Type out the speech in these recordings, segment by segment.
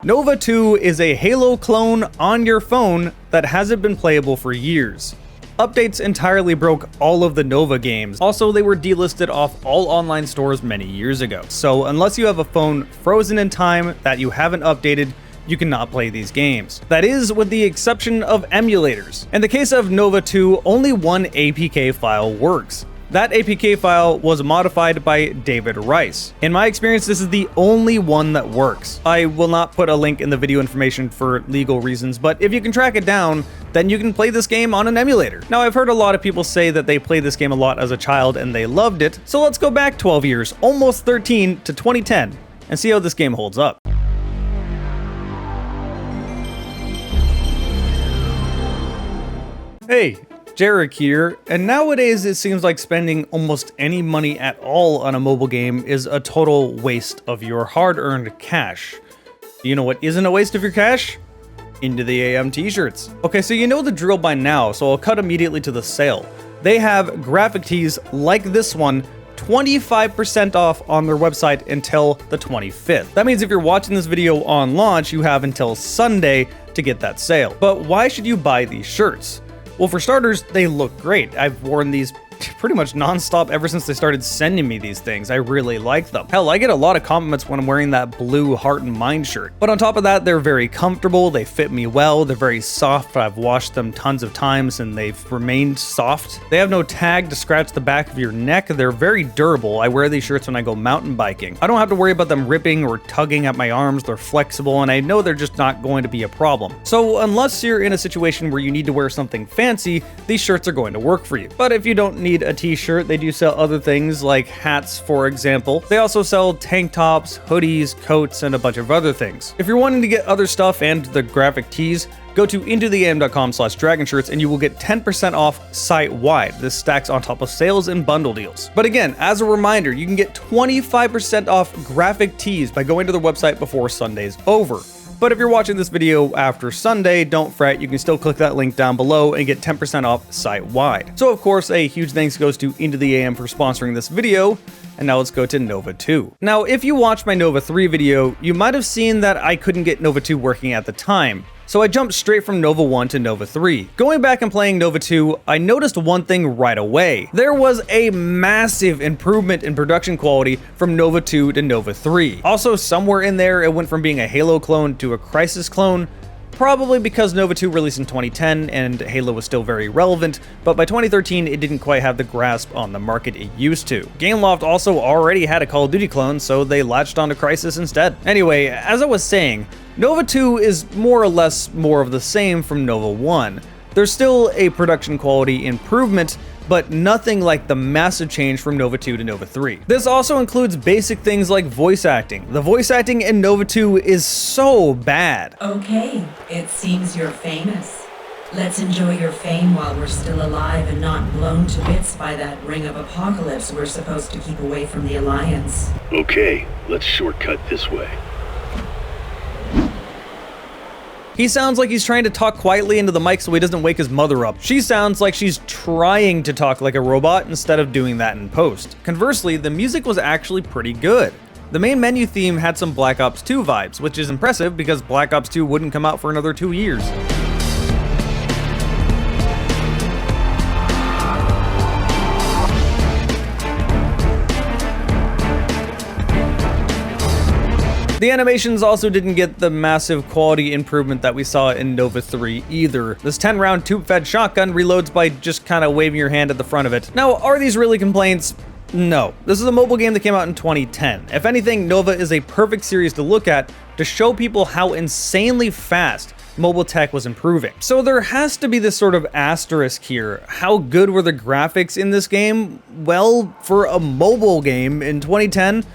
N.O.V.A 2 is a Halo clone on your phone that hasn't been playable for years. Updates entirely broke all of the N.O.V.A games. Also, they were delisted off all online stores many years ago. So unless you have a phone frozen in time that you haven't updated, you cannot play these games. That is, with the exception of emulators. In the case of N.O.V.A 2, only one APK file works. That APK file was modified by David Rice. In my experience, this is the only one that works. I will not put a link in the video information for legal reasons, but if you can track it down, then you can play this game on an emulator. Now, I've heard a lot of people say that they played this game a lot as a child and they loved it, so let's go back 12 years, almost 13, to 2010, and see how this game holds up. Hey, Jarek here, and nowadays it seems like spending almost any money at all on a mobile game is a total waste of your hard-earned cash. Do you know what isn't a waste of your cash? IntoTheAM t-shirts. Okay, so you know the drill by now, so I'll cut immediately to the sale. They have graphic tees like this one, 25% off on their website until the 25th. That means if you're watching this video on launch, you have until Sunday to get that sale. But why should you buy these shirts? Well, for starters, they look great. I've worn these pretty much non-stop ever since they started sending me these things. I really like them. Hell, I get a lot of compliments when I'm wearing that blue Heart and Mind shirt. But on top of that, they're very comfortable, they fit me well, they're very soft. I've washed them tons of times and they've remained soft. They have no tag to scratch the back of your neck. They're very durable. I wear these shirts when I go mountain biking. I don't have to worry about them ripping or tugging at my arms. They're flexible and I know they're just not going to be a problem. So unless you're in a situation where you need to wear something fancy, these shirts are going to work for you. But if you don't need a t-shirt, they do sell other things like hats, for example. They also sell tank tops, hoodies, coats, and a bunch of other things. If you're wanting to get other stuff and the graphic tees, go to IntoTheAM.com/dragonshirts and you will get 10% off site-wide. This stacks on top of sales and bundle deals. But again, as a reminder, you can get 25% off graphic tees by going to their website before Sunday's over. But if you're watching this video after Sunday, don't fret, you can still click that link down below and get 10% off site-wide. So of course, a huge thanks goes to IntoTheAM for sponsoring this video, and now let's go to N.O.V.A 2. Now, if you watched my N.O.V.A 3 video, you might have seen that I couldn't get N.O.V.A 2 working at the time. So I jumped straight from N.O.V.A 1 to N.O.V.A 3. Going back and playing N.O.V.A 2, I noticed one thing right away. There was a massive improvement in production quality from N.O.V.A 2 to N.O.V.A 3. Also, somewhere in there, it went from being a Halo clone to a Crisis clone, probably because N.O.V.A 2 released in 2010 and Halo was still very relevant, but by 2013 it didn't quite have the grasp on the market it used to. Gameloft also already had a Call of Duty clone, so they latched onto Crisis instead. Anyway, as I was saying, N.O.V.A 2 is more or less more of the same from N.O.V.A 1. There's still a production quality improvement, but nothing like the massive change from N.O.V.A 2 to N.O.V.A 3. This also includes basic things like voice acting. The voice acting in N.O.V.A 2 is so bad. Okay, it seems you're famous. Let's enjoy your fame while we're still alive and not blown to bits by that ring of apocalypse we're supposed to keep away from the Alliance. Okay, let's shortcut this way. He sounds like he's trying to talk quietly into the mic so he doesn't wake his mother up. She sounds like she's trying to talk like a robot instead of doing that in post. Conversely, the music was actually pretty good. The main menu theme had some Black Ops 2 vibes, which is impressive because Black Ops 2 wouldn't come out for another 2 years. The animations also didn't get the massive quality improvement that we saw in N.O.V.A 3 either. This 10-round tube-fed shotgun reloads by just kind of waving your hand at the front of it. Now, are these really complaints? No. This is a mobile game that came out in 2010. If anything, N.O.V.A is a perfect series to look at to show people how insanely fast mobile tech was improving. So there has to be this sort of asterisk here. How good were the graphics in this game? Well, for a mobile game in 2010,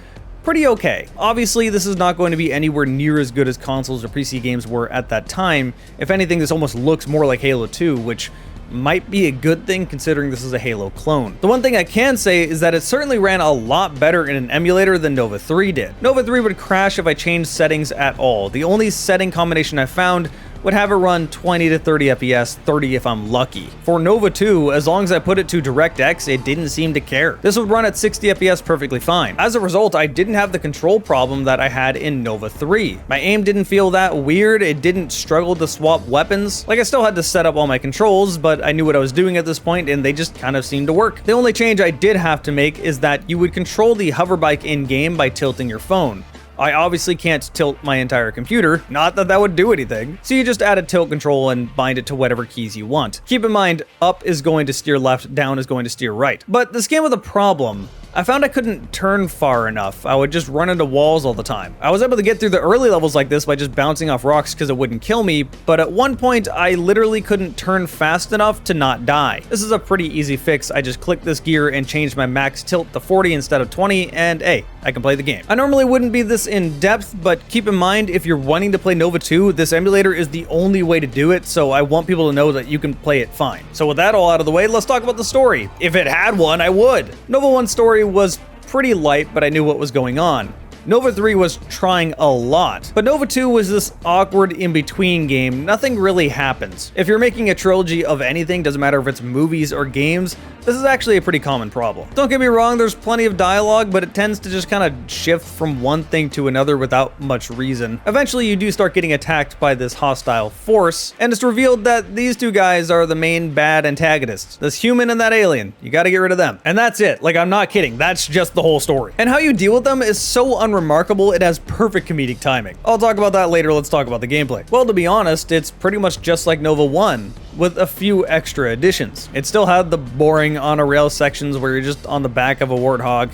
pretty okay. Obviously, this is not going to be anywhere near as good as consoles or PC games were at that time. If anything, this almost looks more like Halo 2, which might be a good thing considering this is a Halo clone. The one thing I can say is that it certainly ran a lot better in an emulator than N.O.V.A 3 did. N.O.V.A 3 would crash if I changed settings at all. The only setting combination I found would have it run 20 to 30 FPS, 30 if I'm lucky. For Nova 2, as long as I put it to DirectX, it didn't seem to care. This would run at 60 FPS perfectly fine. As a result, I didn't have the control problem that I had in Nova 3. My aim didn't feel that weird, it didn't struggle to swap weapons. Like, I still had to set up all my controls, but I knew what I was doing at this point and they just kind of seemed to work. The only change I did have to make is that you would control the hover bike in-game by tilting your phone. I obviously can't tilt my entire computer, not that that would do anything. So you just add a tilt control and bind it to whatever keys you want. Keep in mind, up is going to steer left, down is going to steer right. But this game with a problem. I found I couldn't turn far enough. I would just run into walls all the time. I was able to get through the early levels like this by just bouncing off rocks because it wouldn't kill me, but at one point I literally couldn't turn fast enough to not die. This is a pretty easy fix. I just clicked this gear and changed my max tilt to 40 instead of 20, and hey, I can play the game. I normally wouldn't be this in depth, but keep in mind, if you're wanting to play Nova 2, this emulator is the only way to do it, so I want people to know that you can play it fine. So with that all out of the way, let's talk about the story. If it had one, I would. Nova 1's story was pretty light, but I knew what was going on. Nova 3 was trying a lot, but Nova 2 was this awkward in-between game. Nothing really happens. If you're making a trilogy of anything, doesn't matter if it's movies or games, this is actually a pretty common problem. Don't get me wrong, there's plenty of dialogue, but it tends to just kind of shift from one thing to another without much reason. Eventually, you do start getting attacked by this hostile force, and it's revealed that these two guys are the main bad antagonists. This human and that alien. You gotta get rid of them. And that's it. Like, I'm not kidding. That's just the whole story. And how you deal with them is so unremarkable, it has perfect comedic timing. I'll talk about that later. Let's talk about the gameplay. Well, to be honest, it's pretty much just like Nova 1, with a few extra additions. It still had the boring on a rail sections where you're just on the back of a warthog,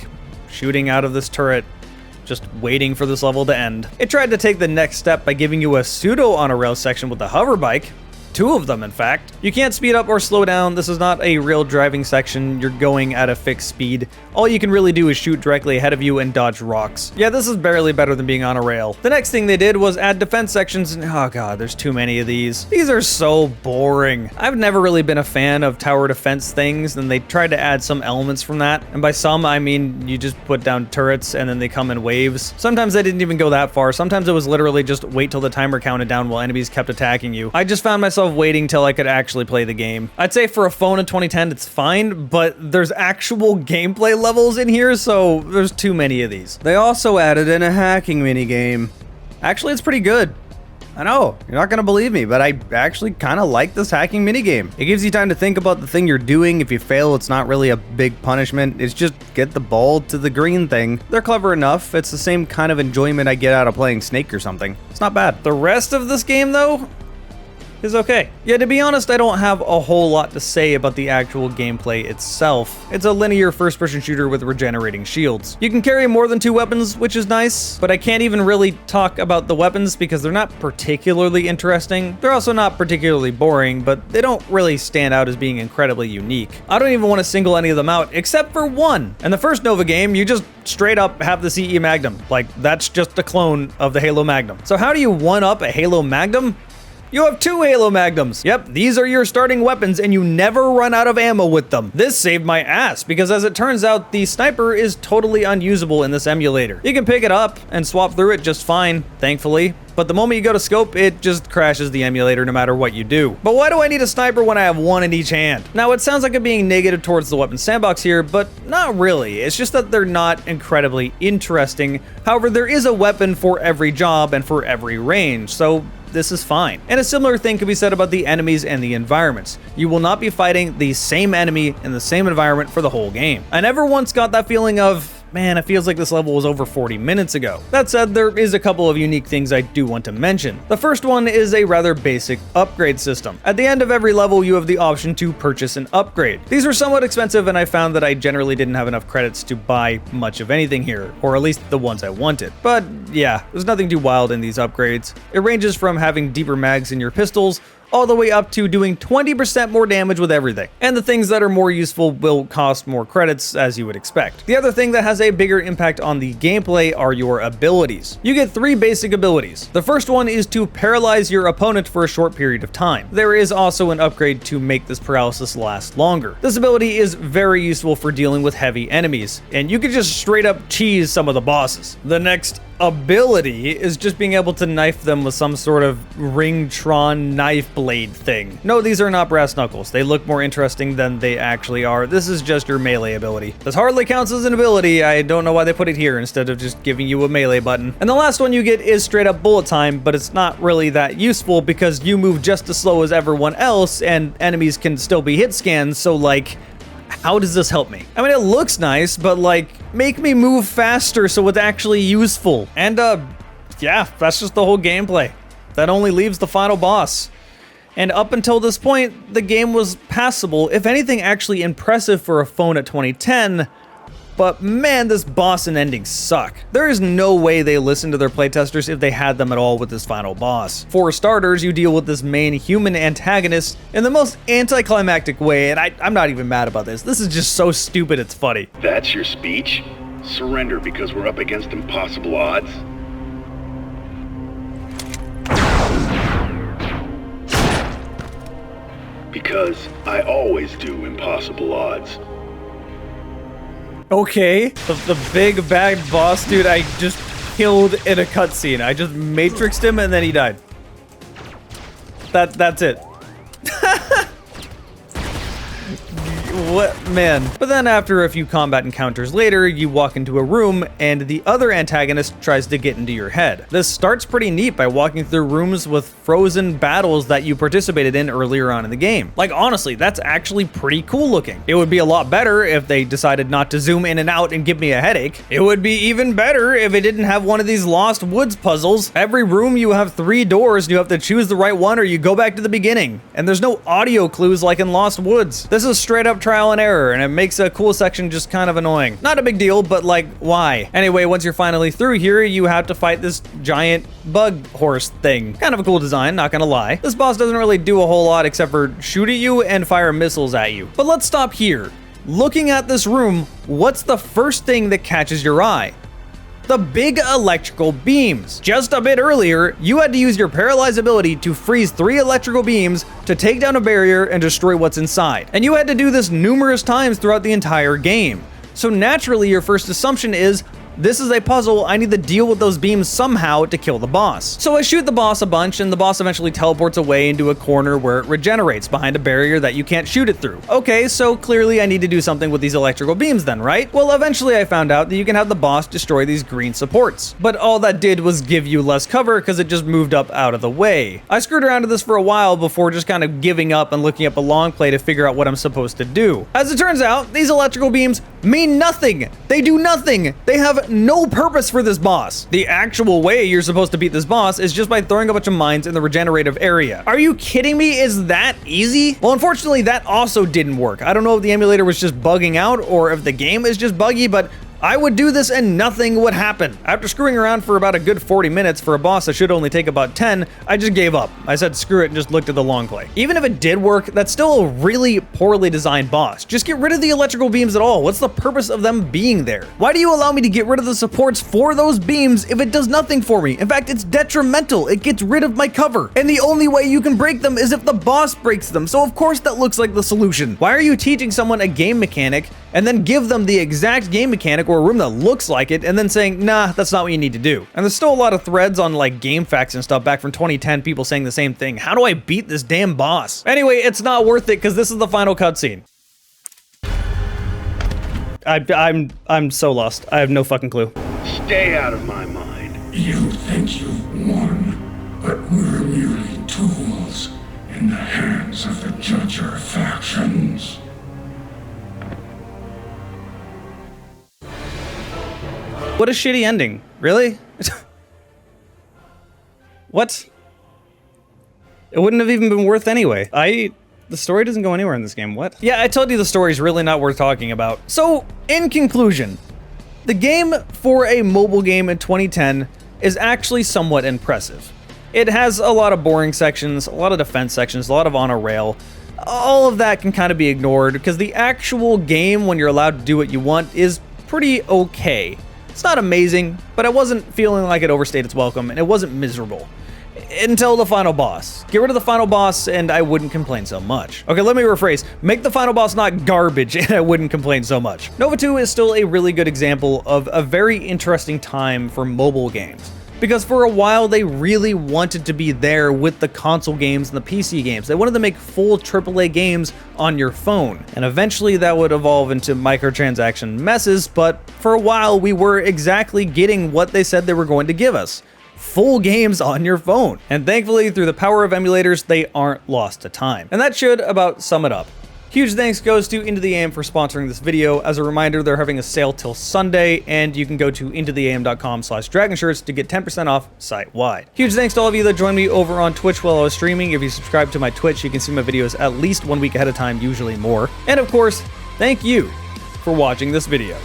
shooting out of this turret, just waiting for this level to end. It tried to take the next step by giving you a pseudo on a rail section with a hover bike. Two of them, in fact. You can't speed up or slow down. This is not a real driving section. You're going at a fixed speed. All you can really do is shoot directly ahead of you and dodge rocks. Yeah, this is barely better than being on a rail. The next thing they did was add defense sections, and oh god, there's too many of these. These are so boring. I've never really been a fan of tower defense things, and they tried to add some elements from that. And by some, I mean you just put down turrets and then they come in waves. Sometimes I didn't even go that far. Sometimes it was literally just wait till the timer counted down while enemies kept attacking you. I just found myself waiting till I could actually play the game. I'd say for a phone in 2010, it's fine, but there's actual gameplay levels in here, so there's too many of these. They also added in a hacking minigame. Actually, it's pretty good. I know, you're not gonna believe me, but I actually kind of like this hacking minigame. It gives you time to think about the thing you're doing. If you fail, it's not really a big punishment. It's just get the ball to the green thing. They're clever enough. It's the same kind of enjoyment I get out of playing Snake or something. It's not bad. The rest of this game, though, is okay. Yeah, to be honest, I don't have a whole lot to say about the actual gameplay itself. It's a linear first-person shooter with regenerating shields. You can carry more than 2 weapons, which is nice, but I can't even really talk about the weapons because they're not particularly interesting. They're also not particularly boring, but they don't really stand out as being incredibly unique. I don't even want to single any of them out, except for one. In the first Nova game, you just straight up have the CE Magnum. Like, that's just a clone of the Halo Magnum. So how do you one-up a Halo Magnum? You have 2 Halo Magnums. Yep, these are your starting weapons and you never run out of ammo with them. This saved my ass because as it turns out, the sniper is totally unusable in this emulator. You can pick it up and swap through it just fine, thankfully. But the moment you go to scope, it just crashes the emulator no matter what you do. But why do I need a sniper when I have 1 in each hand? Now, it sounds like I'm being negative towards the weapon sandbox here, but not really. It's just that they're not incredibly interesting. However, there is a weapon for every job and for every range, so this is fine. And a similar thing could be said about the enemies and the environments. You will not be fighting the same enemy in the same environment for the whole game. I never once got that feeling of, man, it feels like this level was over 40 minutes ago. That said, there is a couple of unique things I do want to mention. The first one is a rather basic upgrade system. At the end of every level, you have the option to purchase an upgrade. These are somewhat expensive, and I found that I generally didn't have enough credits to buy much of anything here, or at least the ones I wanted. But yeah, there's nothing too wild in these upgrades. It ranges from having deeper mags in your pistols, all the way up to doing 20% more damage with everything. And the things that are more useful will cost more credits, as you would expect. The other thing that has a bigger impact on the gameplay are your abilities. You get 3 basic abilities. The first one is to paralyze your opponent for a short period of time. There is also an upgrade to make this paralysis last longer. This ability is very useful for dealing with heavy enemies, and you can just straight up cheese some of the bosses. The next ability is just being able to knife them with some sort of Ringtron knife blade thing. No, these are not brass knuckles. They look more interesting than they actually are. This is just your melee ability. This hardly counts as an ability. I don't know why they put it here instead of just giving you a melee button. And the last one you get is straight up bullet time, but it's not really that useful because you move just as slow as everyone else and enemies can still be hit scanned, so like, how does this help me? I mean, it looks nice, but like, make me move faster so it's actually useful. And yeah, that's just the whole gameplay. That only leaves the final boss. And up until this point, the game was passable, if anything actually impressive for a phone at 2010, but man, this boss and ending suck. There is no way they listened to their playtesters if they had them at all with this final boss. For starters, you deal with this main human antagonist in the most anticlimactic way, and I'm not even mad about this. This is just so stupid it's funny. That's your speech? Surrender because we're up against impossible odds? Because I always do impossible odds. Okay, the big bad boss dude I just killed in a cutscene. I just matrixed him and then he died. That's it. What, man. But then after a few combat encounters later, you walk into a room and the other antagonist tries to get into your head. This starts pretty neat by walking through rooms with frozen battles that you participated in earlier on in the game. Like, honestly, that's actually pretty cool looking. It would be a lot better if they decided not to zoom in and out and give me a headache. It would be even better if it didn't have one of these Lost Woods puzzles. Every room you have 3 doors and you have to choose the right one or you go back to the beginning. And there's no audio clues like in Lost Woods. This is straight up trial and error, and it makes a cool section just kind of annoying. Not a big deal, but like, why? Anyway, once you're finally through here, you have to fight this giant bug horse thing. Kind of a cool design, not gonna lie. This boss doesn't really do a whole lot except for shoot at you and fire missiles at you. But let's stop here. Looking at this room, what's the first thing that catches your eye? The big electrical beams. Just a bit earlier, you had to use your paralyzed ability to freeze 3 electrical beams to take down a barrier and destroy what's inside. And you had to do this numerous times throughout the entire game. So naturally, your first assumption is, this is a puzzle, I need to deal with those beams somehow to kill the boss. So I shoot the boss a bunch and the boss eventually teleports away into a corner where it regenerates behind a barrier that you can't shoot it through. Okay, so clearly I need to do something with these electrical beams then, right? Well, eventually I found out that you can have the boss destroy these green supports. But all that did was give you less cover because it just moved up out of the way. I screwed around with this for a while before just kind of giving up and looking up a long play to figure out what I'm supposed to do. As it turns out, these electrical beams mean nothing. They do nothing. They have no purpose for this boss. The actual way you're supposed to beat this boss is just by throwing a bunch of mines in the regenerative area. Are you kidding me? Is that easy? Well, unfortunately, that also didn't work. I don't know if the emulator was just bugging out or if the game is just buggy, but I would do this and nothing would happen. After screwing around for about a good 40 minutes for a boss that should only take about 10, I just gave up. I said screw it and just looked at the long play. Even if it did work, that's still a really poorly designed boss. Just get rid of the electrical beams at all. What's the purpose of them being there? Why do you allow me to get rid of the supports for those beams if it does nothing for me? In fact, it's detrimental. It gets rid of my cover. And the only way you can break them is if the boss breaks them. So of course that looks like the solution. Why are you teaching someone a game mechanic and then give them the exact game mechanic or a room that looks like it and then saying, nah, that's not what you need to do? And there's still a lot of threads on like game facts and stuff back from 2010, people saying the same thing. How do I beat this damn boss? Anyway, it's not worth it because this is the final cutscene. I'm so lost. I have no fucking clue. Stay out of my mind. You think you've won, but we're merely tools in the hands of the Judger factions. What a shitty ending. Really? What? It wouldn't have even been worth anyway. The story doesn't go anywhere in this game. What? Yeah, I told you the story's really not worth talking about. So, in conclusion, the game for a mobile game in 2010 is actually somewhat impressive. It has a lot of boring sections, a lot of defense sections, a lot of on a rail. All of that can kind of be ignored because the actual game, when you're allowed to do what you want, is pretty okay. It's not amazing, but I wasn't feeling like it overstayed its welcome, and it wasn't miserable. until the final boss. Get rid of the final boss and I wouldn't complain so much. Okay, let me rephrase. Make the final boss not garbage and I wouldn't complain so much. Nova 2 is still a really good example of a very interesting time for mobile games. Because for a while, they really wanted to be there with the console games and the PC games. They wanted to make full AAA games on your phone. And eventually that would evolve into microtransaction messes, but for a while we were exactly getting what they said they were going to give us. Full games on your phone. And thankfully, through the power of emulators, they aren't lost to time. And that should about sum it up. Huge thanks goes to IntoTheAM for sponsoring this video. As a reminder, they're having a sale till Sunday, and you can go to IntoTheAM.com/dragonshirts to get 10% off site-wide. Huge thanks to all of you that joined me over on Twitch while I was streaming. If you subscribe to my Twitch, you can see my videos at least 1 week ahead of time, usually more. And of course, thank you for watching this video.